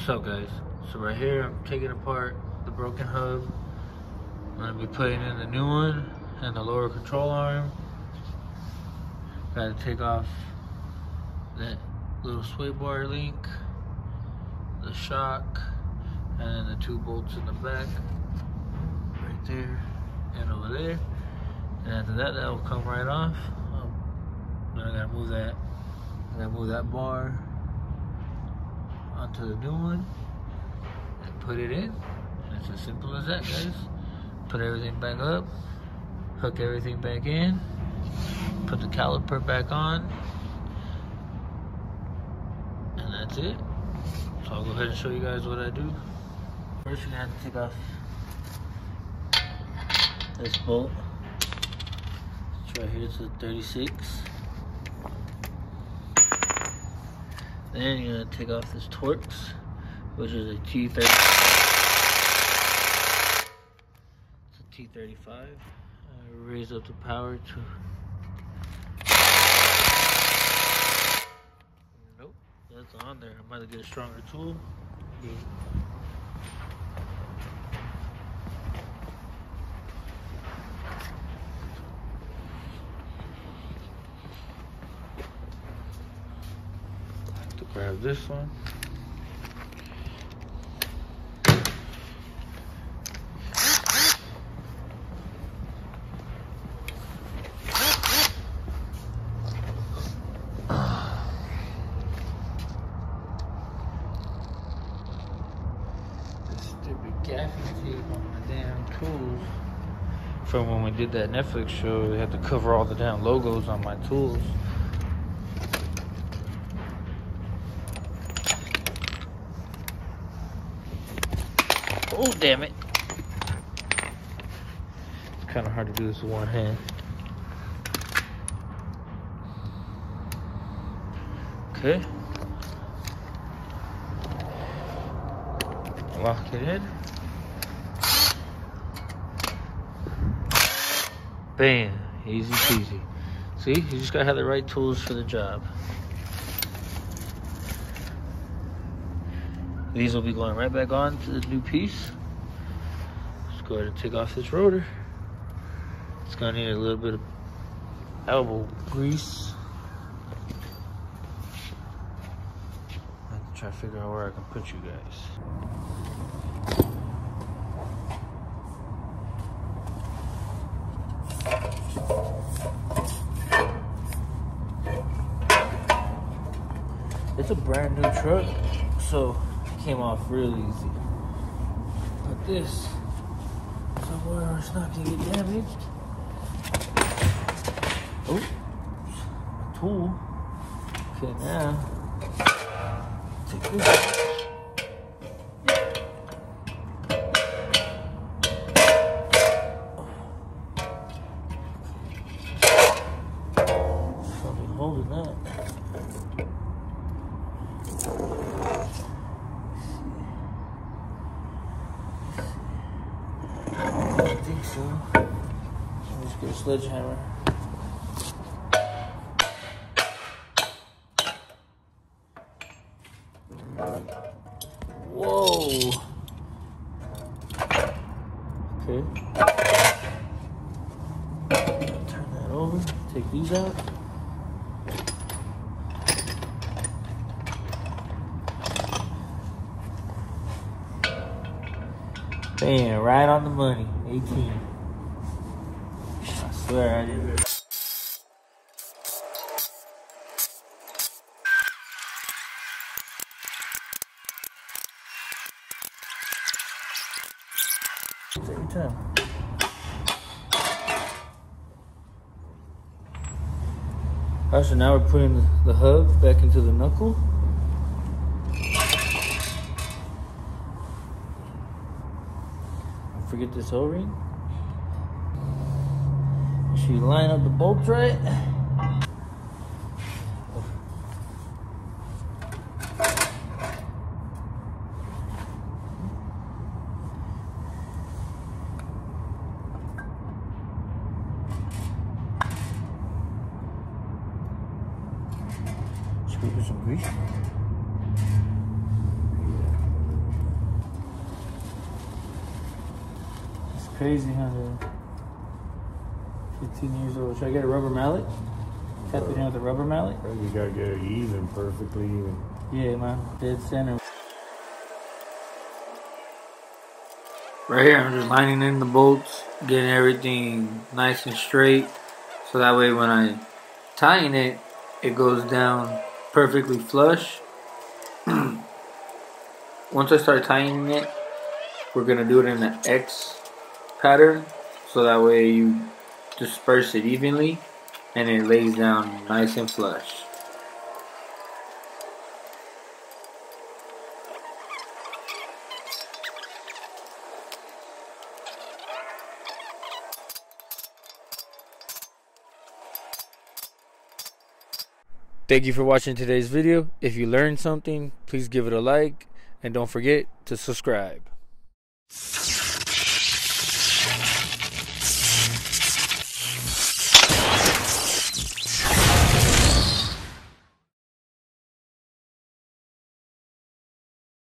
What's up, guys? So right here I'm taking apart the broken hub. I'm going to be putting in the new one and the lower control arm. Got to take off that little sway bar link, the shock, and then the 2 bolts in the back right there and over there. And after that, that will come right off. Then I gotta move that bar onto the new one and put it in. And it's as simple as that, guys. Put everything back up, hook everything back in, put the caliper back on, and that's it. So I'll go ahead and show you guys what I do. First, you're gonna have to take off this bolt. It's right here, it's a 36. Then you're gonna take off this Torx, which is a T30. It's a T35. Raise up the power to. Nope, that's on there. I'm about to get a stronger tool. Yeah. Grab this one. This stupid gaffy tape on my damn tools. From when we did that Netflix show, they had to cover all the damn logos on my tools. Oh, damn it. It's kind of hard to do this with one hand. Okay. Lock it in. Bam. Easy peasy. See, you just gotta have the right tools for the job. These will be going right back on to the new piece. Let's go ahead and take off this rotor. It's gonna need a little bit of elbow grease. I have to try to figure out where I can put you guys. It's a brand new truck, so came off real easy. But this, somewhere it's not gonna get damaged. Oh, a tool. Okay, now take this. Something holding that. So, let's just get a sledgehammer. Whoa. Okay. Turn that over. Take these out. Bam, right on the money. 18. I swear I did. Every time. Alright, so now we're putting the hub back into the knuckle. Forget this O-ring. Make sure you line up the bolts right. Should we put some grease? crazy, huh? 15 years old. Should I get a rubber mallet? Tap it in with a rubber mallet? You gotta get it even, perfectly even. Yeah, man. Dead center. Right here, I'm just lining in the bolts, getting everything nice and straight, so that way when I tighten it, it goes down perfectly flush. Once I start tightening it, we're gonna do it in an X pattern, so that way you disperse it evenly and it lays down nice and flush. Thank you for watching today's video. If you learned something, please give it a like and don't forget to subscribe.